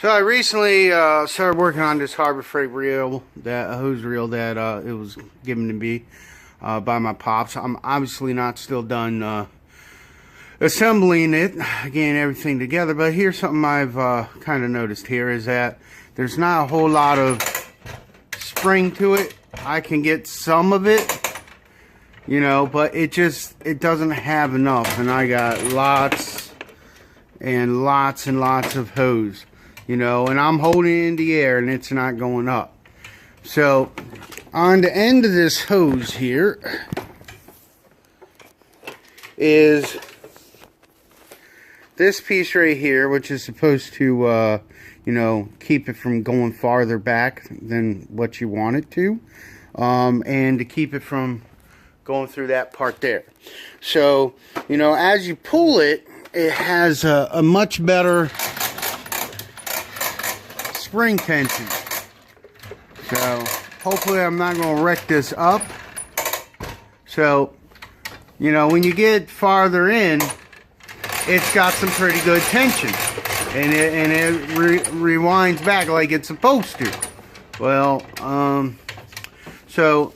So I recently started working on this Harbor Freight reel, that hose reel that it was given to me by my pops. I'm obviously not still done assembling it, getting everything together. But here's something I've kind of noticed here is that there's not a whole lot of spring to it. I can get some of it, you know, but it doesn't have enough. And I got lots and lots and lots of hose. You know, and I'm holding it in the air and it's not going up. So, on the end of this hose here is this piece right here, which is supposed to, you know, keep it from going farther back than what you want it to. And to keep it from going through that part there. So, you know, as you pull it, it has a much better spring tension. So hopefully I'm not going to wreck this up. So, you know, when you get farther in, it's got some pretty good tension, and it rewinds back like it's supposed to. Well, so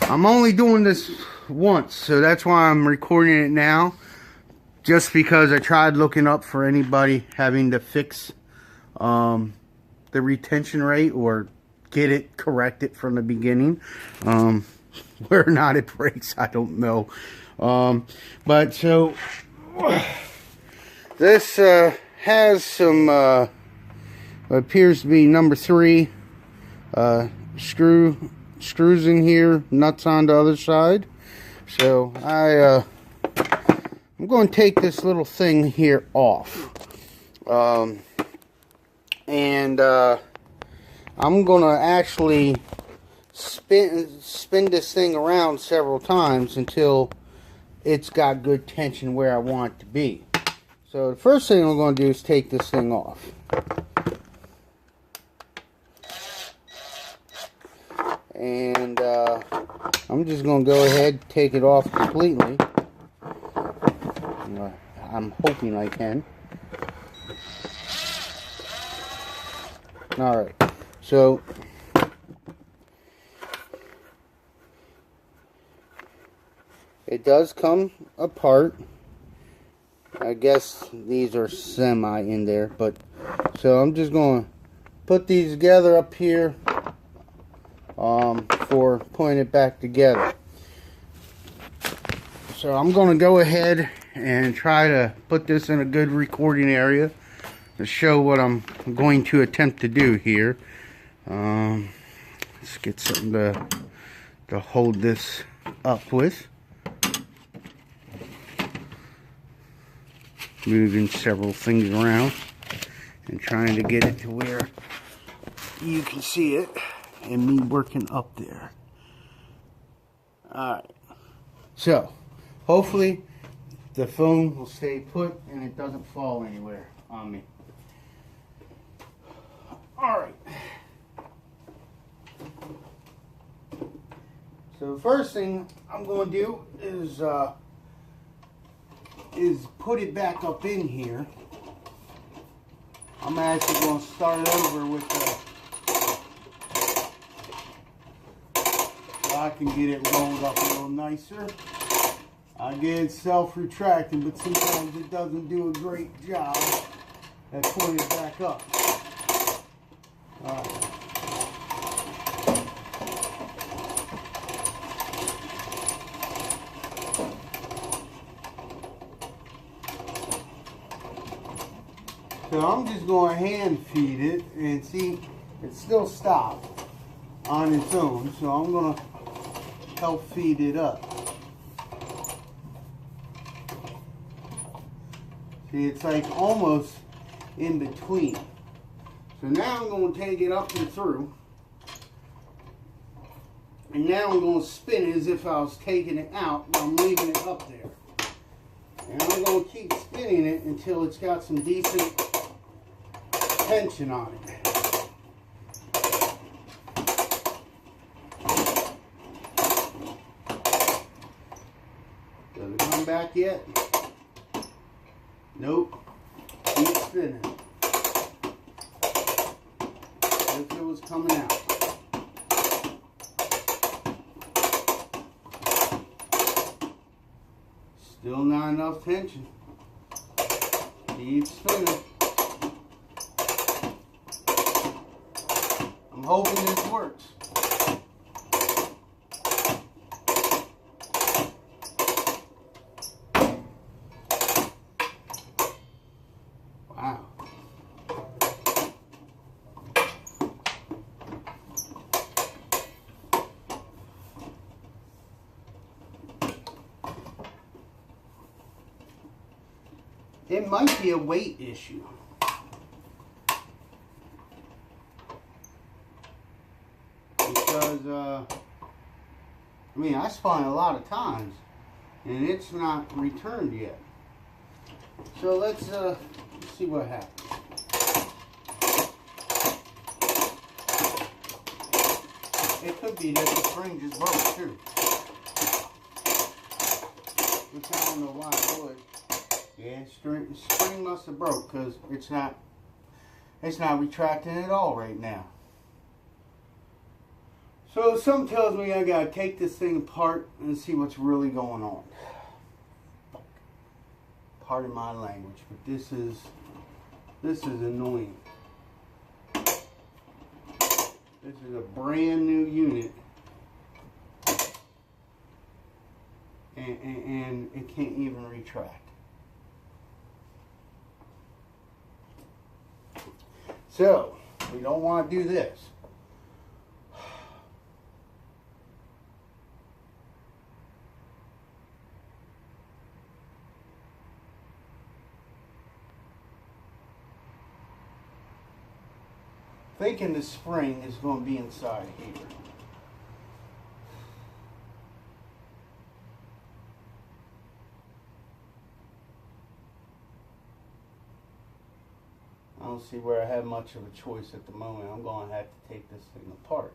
I'm only doing this once, so that's why I'm recording it now, just because I tried looking up for anybody having to fix the retention rate or get it corrected from the beginning. Where or not it breaks, I don't know. But so this has some what appears to be number 3 screws in here, nuts on the other side. So I'm going to take this little thing here off. And I'm gonna actually spin this thing around several times until it's got good tension where I want it to be. So the first thing I'm going to do is take this thing off. And I'm just going to go ahead and take it off completely. I'm hoping I can. Alright, so it does come apart. I guess these are semi in there, but so I'm just going to put these together up here for putting it back together. So I'm going to go ahead and try to put this in a good recording area to show what I'm going to attempt to do here. Let's get something to hold this up with. Moving several things around and trying to get it to where you can see it and me working up there. Alright, so hopefully the phone will stay put and it doesn't fall anywhere on me. Alright, so the first thing I'm going to do is put it back up in here. I'm actually going to start over with so I can get it rolled up a little nicer. I get it self-retracting, but sometimes it doesn't do a great job at pulling it back up. Alright. So I'm just going to hand feed it and see it still stopped on its own. So I'm going to help feed it up. See, it's like almost in between. So now I'm going to take it up and through. And now I'm going to spin it as if I was taking it out, but I'm leaving it up there. And I'm going to keep spinning it until it's got some decent tension on it. Does it come back yet? Nope. Keep spinning. coming out. Still not enough tension. Keep spinning. I'm hoping this works. Wow. It might be a weight issue. Because, I mean, I spun a lot of times and it's not returned yet. So let's see what happens. It could be that the spring just broke too. Which I don't know why it would. Yeah, spring must have broke because it's not retracting at all right now. So something tells me I gotta take this thing apart and see what's really going on. Pardon my language, but this is annoying. This is a brand new unit, and it can't even retract. So, we don't want to do this. Thinking the spring is going to be inside here. I don't see where I have much of a choice at the moment. I'm going to have to take this thing apart.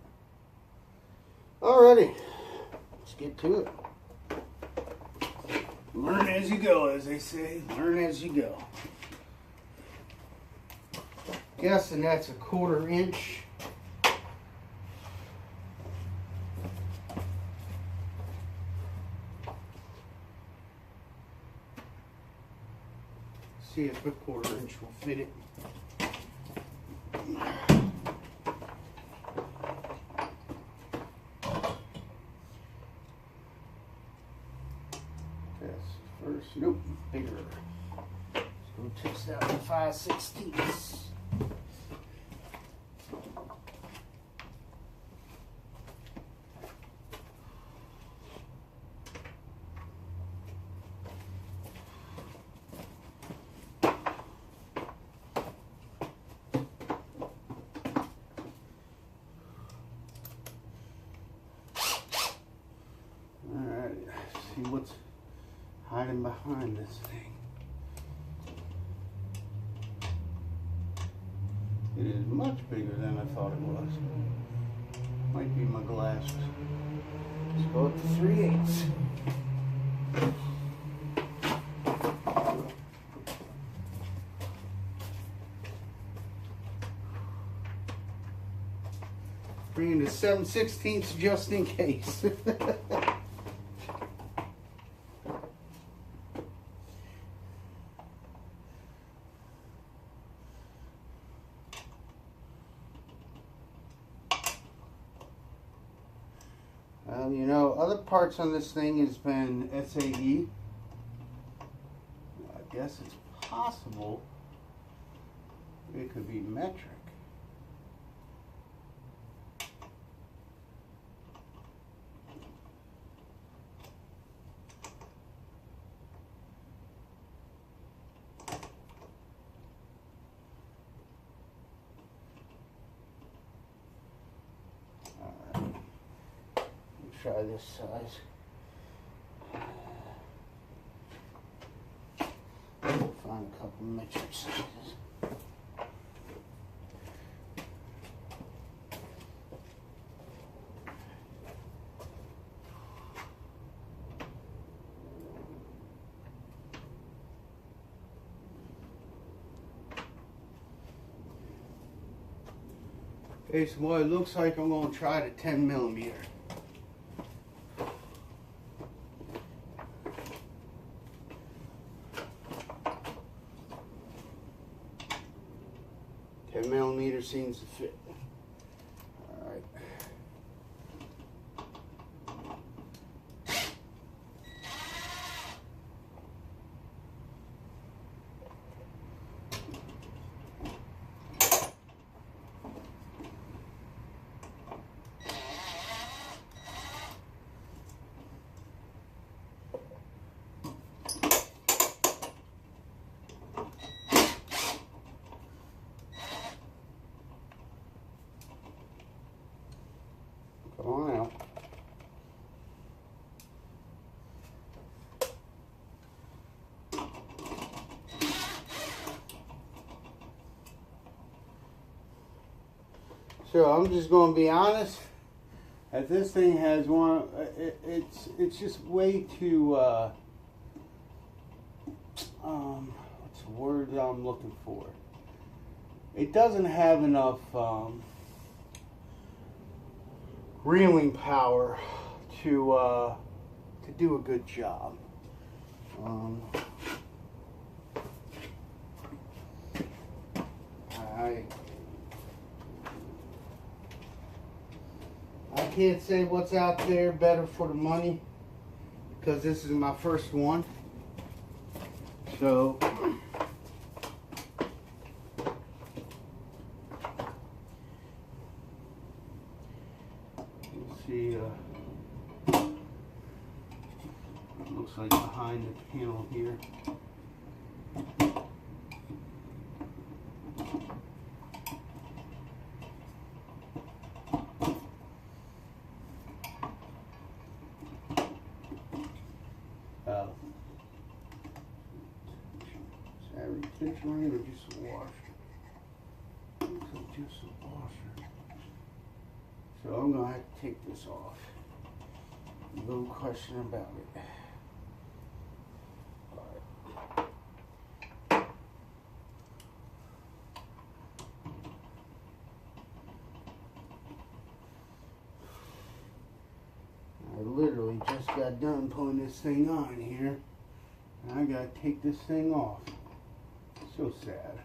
Alrighty, let's get to it. Learn as you go, as they say. Learn as you go. Guessing that's a 1/4 inch. See if a 1/4 inch will fit it. Test first. Nope, bigger. Let's go test out the 5/16. See what's hiding behind this thing. It is much bigger than I thought it was. Might be my glasses. Let's go up to 3/8. Bringing the 7/16 just in case. You know, other parts on this thing has been SAE. I guess it's possible it could be metric. Try this size. Find a couple metric sizes. It's what it looks like. I'm going to try the 10 millimeter. Millimeter seems to fit. All right. Come on out. So I'm just going to be honest. That this thing has one. It's just way too. What's the word I'm looking for? It doesn't have enough. Reeling power to do a good job. I can't say what's out there better for the money because this is my first one. So see, looks like behind the panel here. Is that retention ring or just a washer? Looks like just a washer. So I'm going to have to take this off. No question about it. I literally just got done putting this thing on here. And I got to take this thing off. So sad.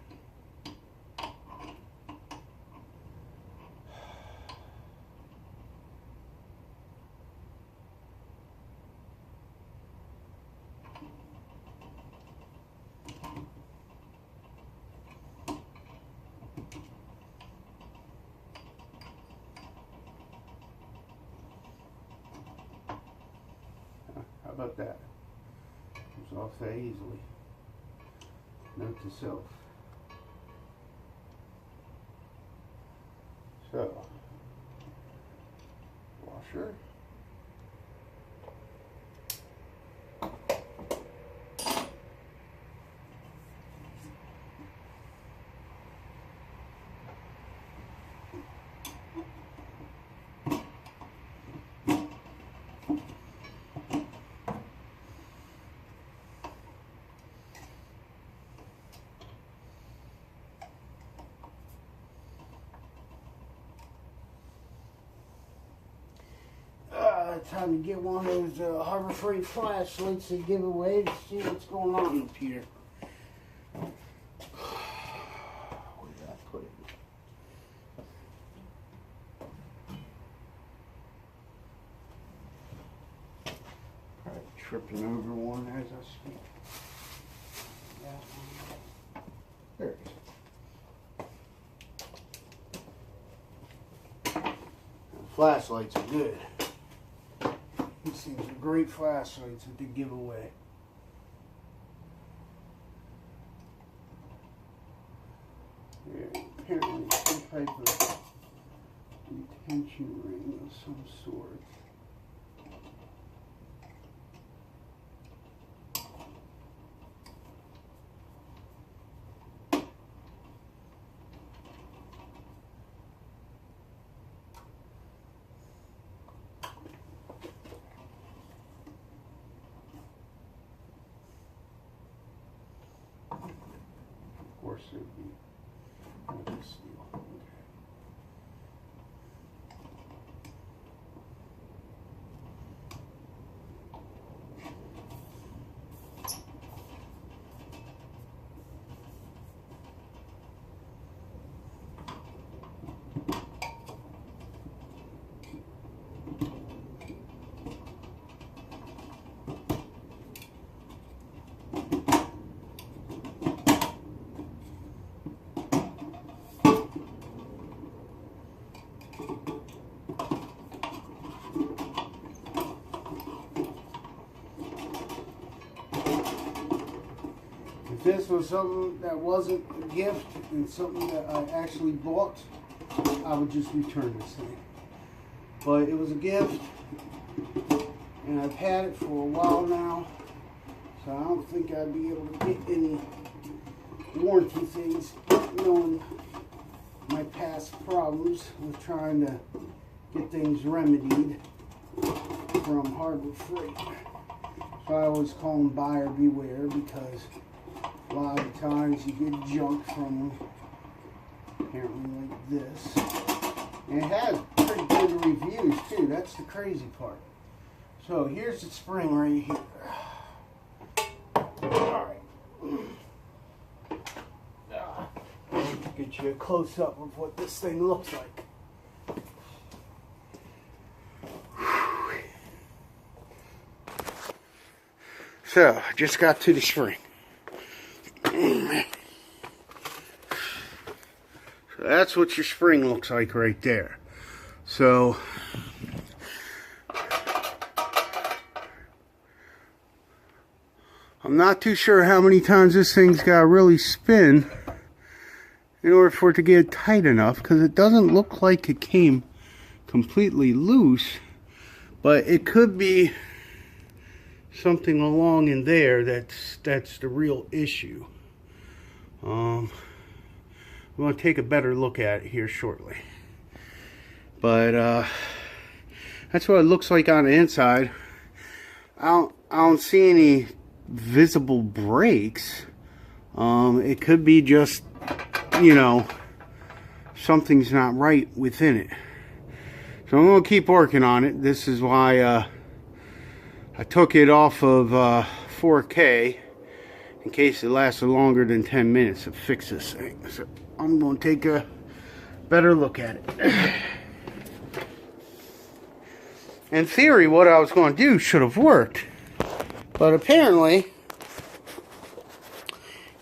How about that? Comes off that easily. Note to self. So, washer. Time to get one of those Harbor Freight flashlights to give away to see what's going on up here. Where did I put it? Probably tripping over one as I speak. There it is. The flashlights are good. These things are great flashlights that they give away. Yeah, apparently some type of retention ring of some sort. Of course, it would be with this steel. Okay. this was something that wasn't a gift and something that I actually bought, I would just return this thing. But it was a gift, and I've had it for a while now, so I don't think I'd be able to get any warranty things, knowing my past problems with trying to get things remedied from Harbor Freight. So I always call them buyer beware, because a lot of times you get junk from them, apparently like this. And it has pretty good reviews too, that's the crazy part. So here's the spring right here. Alright. Get you a close up of what this thing looks like. So, just got to the spring. So that's what your spring looks like right there. So, I'm not too sure how many times this thing's got to really spin in order for it to get tight enough, because it doesn't look like it came completely loose, but it could be something along in there that's the real issue. I'm going to take a better look at it here shortly, but that's what it looks like on the inside. I don't see any visible breaks. It could be just, you know, something's not right within it. So I'm going to keep working on it. This is why I took it off of 4K in case it lasted longer than 10 minutes to fix this thing. So I'm going to take a better look at it. In theory, what I was going to do should have worked, but apparently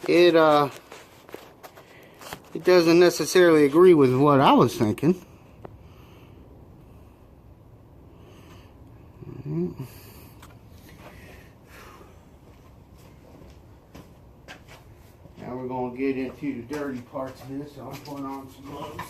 it doesn't necessarily agree with what I was thinking. Now we're going to get into the dirty parts of this, so I'm putting on some gloves.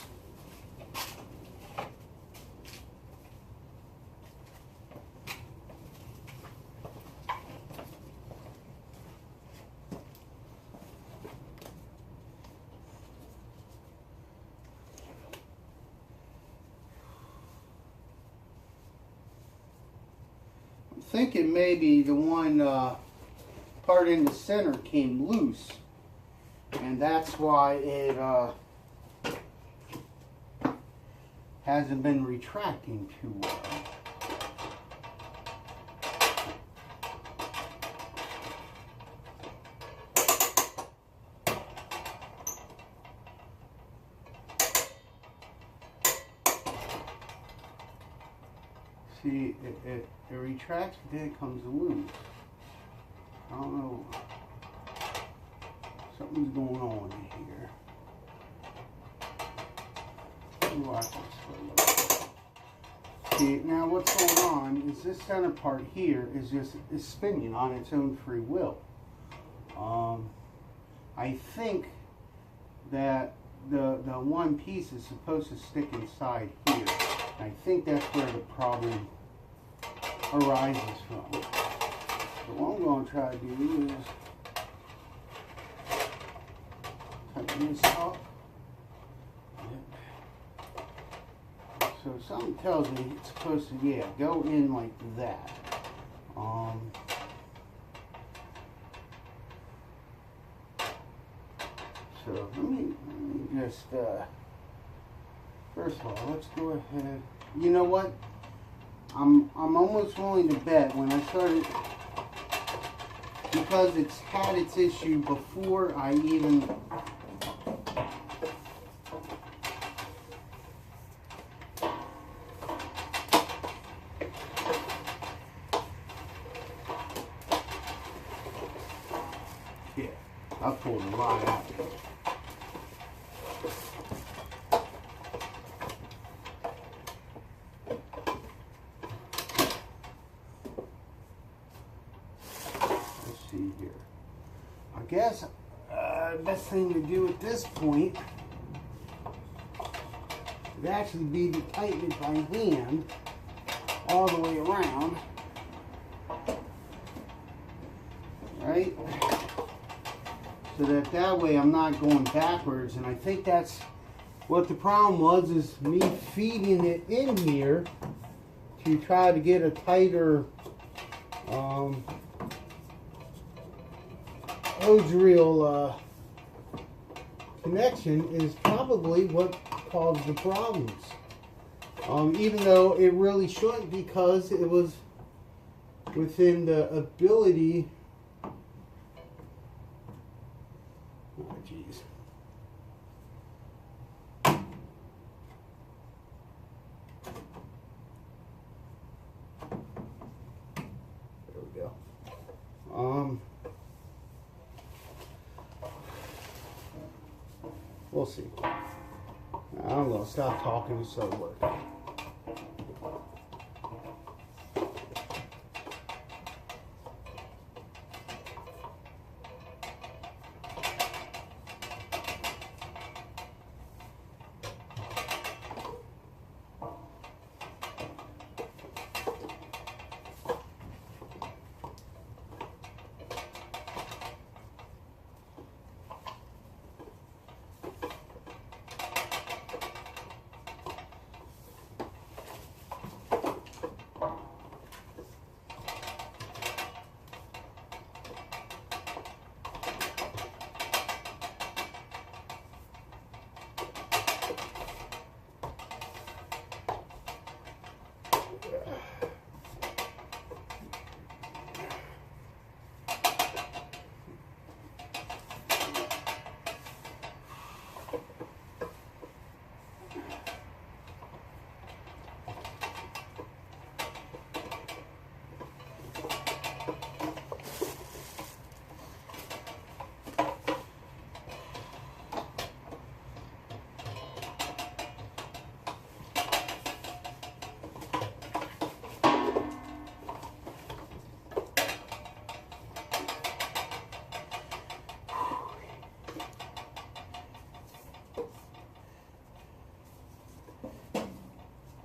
I'm thinking maybe the one part in the center came loose, and that's why it hasn't been retracting too well. See, it retracts, but then it comes loose. I don't know. Something's going on in here. See, now what's going on is this center part here is spinning on its own free will. I think that the one piece is supposed to stick inside here. I think that's where the problem arises from. So what I'm going to try to do is tighten this up. So something tells me it's supposed to, yeah, go in like that. So let me just, first of all, let's go ahead. You know what? I'm almost willing to bet when I started, because it's had its issue before I even I pulled a lot out. Let's see here. I guess best thing to do at this point would actually be to tighten it by hand all the way around, right? So that way I'm not going backwards. And I think that's what the problem was, is me feeding it in here to try to get a tighter hose reel connection is probably what caused the problems. Even though it really shouldn't, because it was within the ability. Oh, jeez. There we go. We'll see. I'm gonna stop talking and start working.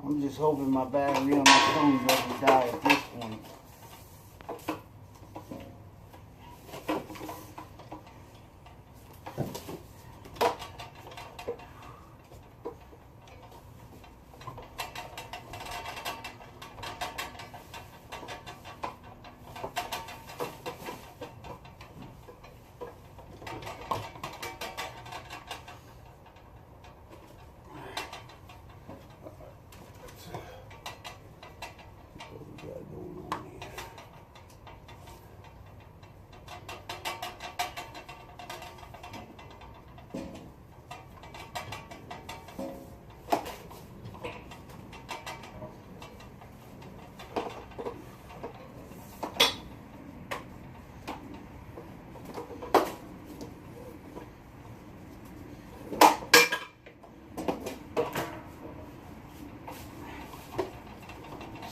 I'm just hoping my battery on my phone doesn't die at this point.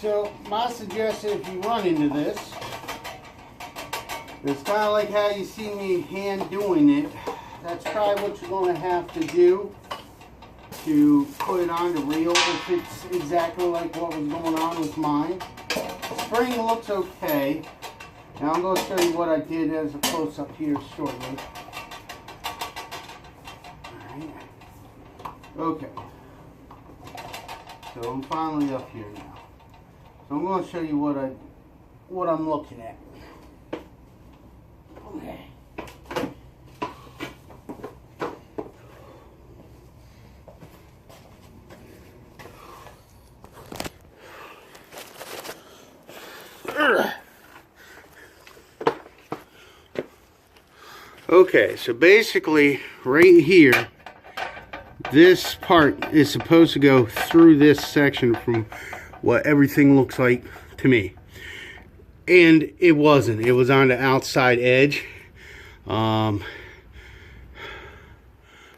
So my suggestion, if you run into this, it's kind of like how you see me hand doing it. That's probably what you're going to have to do to put it on the reel, if it's exactly like what was going on with mine. The spring looks okay. Now I'm going to show you what I did as a close-up here shortly. Alright. Okay. So I'm finally up here now. So I'm going to show you what I'm looking at. Okay. Okay, so basically right here, this part is supposed to go through this section from what everything looks like to me, and it wasn't. It was on the outside edge.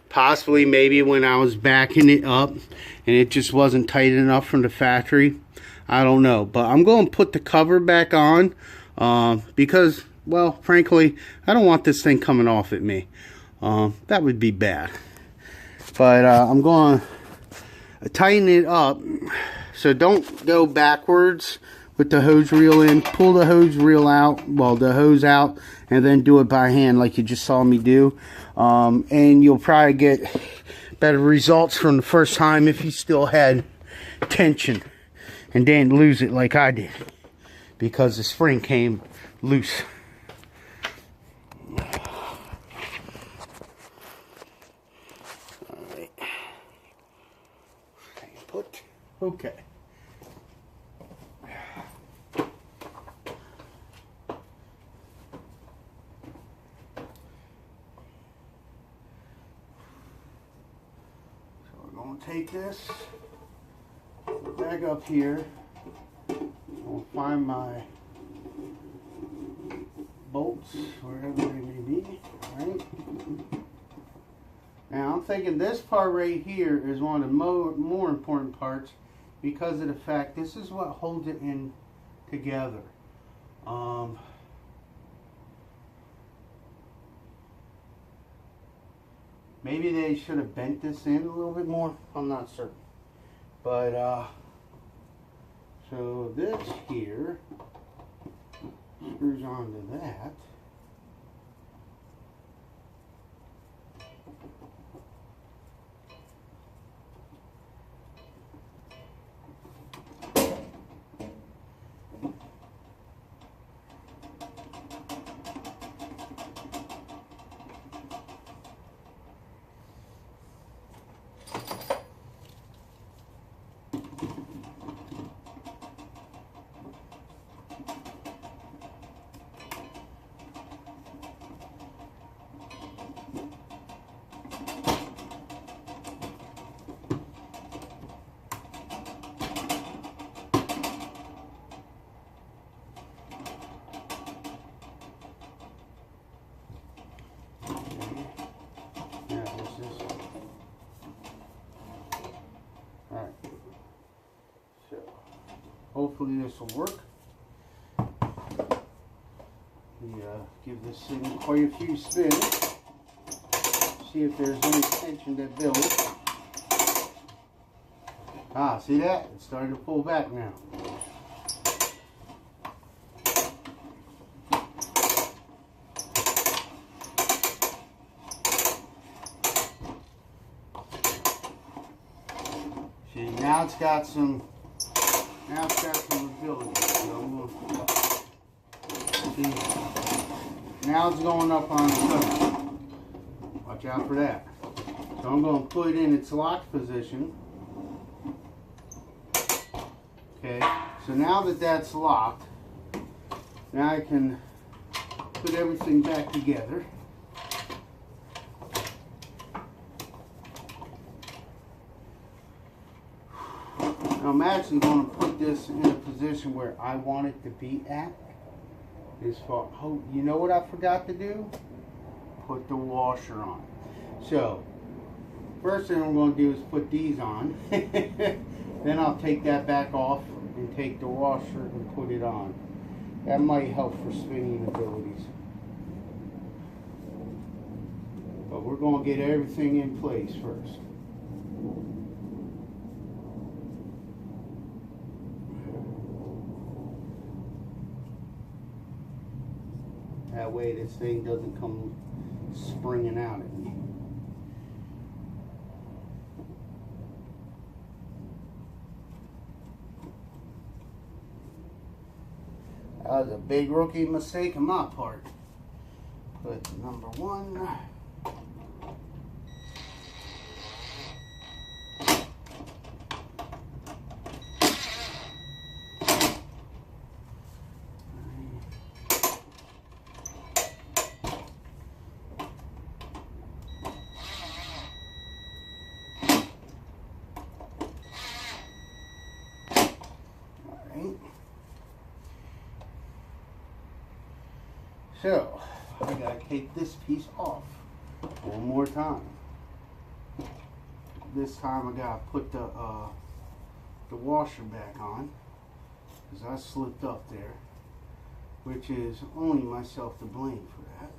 Possibly maybe when I was backing it up and it just wasn't tight enough from the factory. I don't know, but I'm going to put the cover back on because, well, frankly, I don't want this thing coming off at me. that would be bad. But I'm going to tighten it up. So don't go backwards with the hose reel in. Pull the hose reel out, well, the hose out, and then do it by hand like you just saw me do. And you'll probably get better results from the first time if you still had tension and didn't lose it like I did, because the spring came loose. Alright. Put. Okay. Take this back up here. I'll find my bolts wherever they may be. Right now, I'm thinking this part right here is one of the more important parts, because of the fact this is what holds it in together. Maybe they should have bent this in a little bit more. I'm not certain. But, so this here screws onto that. Hopefully this will work. Give this thing quite a few spins. See if there's any tension that builds. Ah, see that? It's starting to pull back now. See, now it's got some. Now it's got some ability. So see, now it's going up on the hook. Watch out for that. So I'm going to put it in its locked position. Okay, so now that that's locked, now I can put everything back together. Now I'm actually going to put this in a position where I want it to be at. Oh, you know what I forgot to do? Put the washer on. So, first thing I'm going to do is put these on. Then I'll take that back off and take the washer and put it on. That might help for spinning abilities. But we're going to get everything in place first. That way this thing doesn't come springing out at me. That was a big rookie mistake on my part. Put number one. So, I gotta take this piece off one more time. This time I gotta put the washer back on, because I slipped up there, which is only myself to blame for that.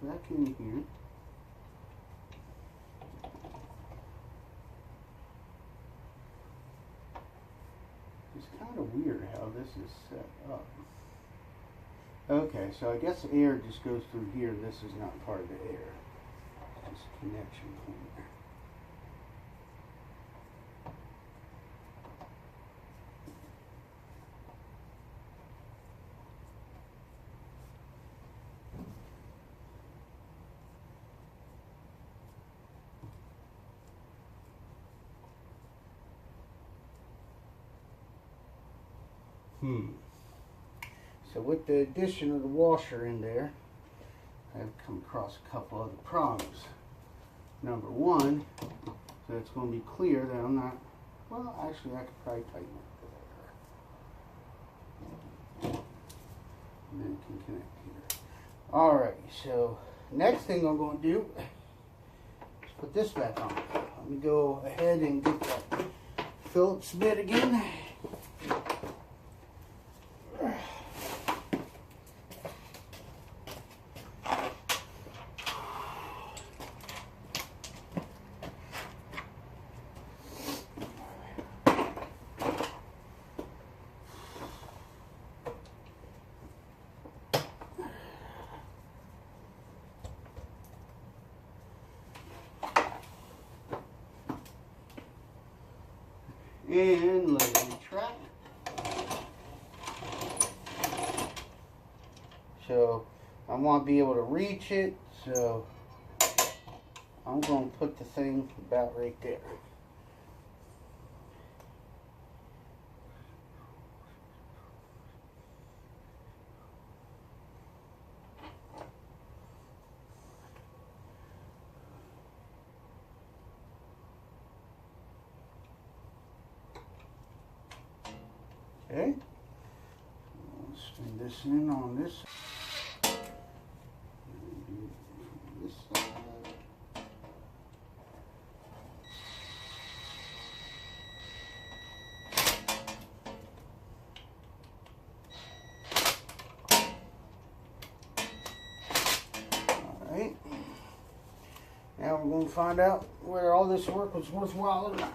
back in here. It's kind of weird how this is set up. Okay, so I guess air just goes through here. This is not part of the air. It's just a connection point. So with the addition of the washer in there, I've come across a couple other problems. Number 1, so it's going to be clear that I'm not, well, actually I could probably tighten it there. And then it can connect here. Alright, so next thing I'm going to do is put this back on. Let me go ahead and get that Phillips bit again. And let it retract. So I want to be able to reach it, so I'm going to put the thing about right there. Okay, we'll spin this in on this side. Alright, now we're going to find out whether all this work was worthwhile or not.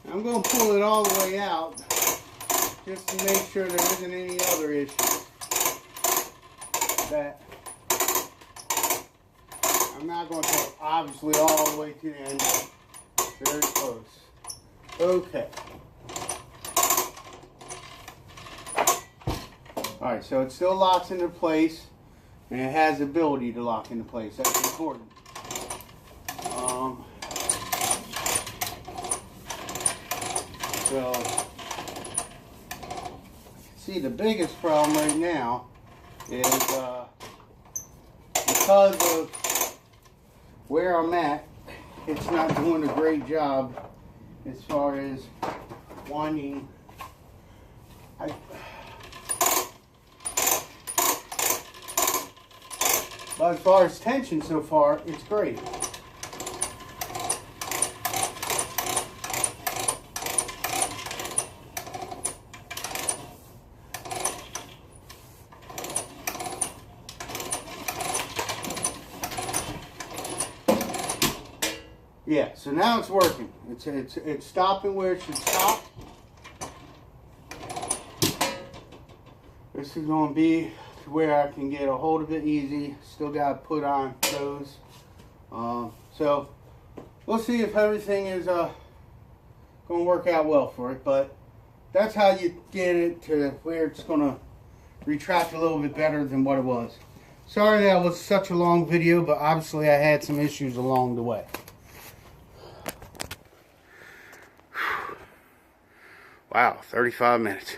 I'm going to pull it all the way out just to make sure there isn't any other issues. That I'm not going to go obviously all the way to the end. Very close. Okay. Alright, so it still locks into place and it has the ability to lock into place. That's important. So, see, the biggest problem right now is because of where I'm at, it's not doing a great job as far as winding. But as far as tension so far, it's great. Yeah, so now it's working. It's stopping where it should stop. This is going to be to where I can get a hold of it easy. Still got to put on those. So we'll see if everything is going to work out well for it. But that's how you get it to where it's going to retract a little bit better than what it was. Sorry that was such a long video, but obviously I had some issues along the way. Wow, 35 minutes.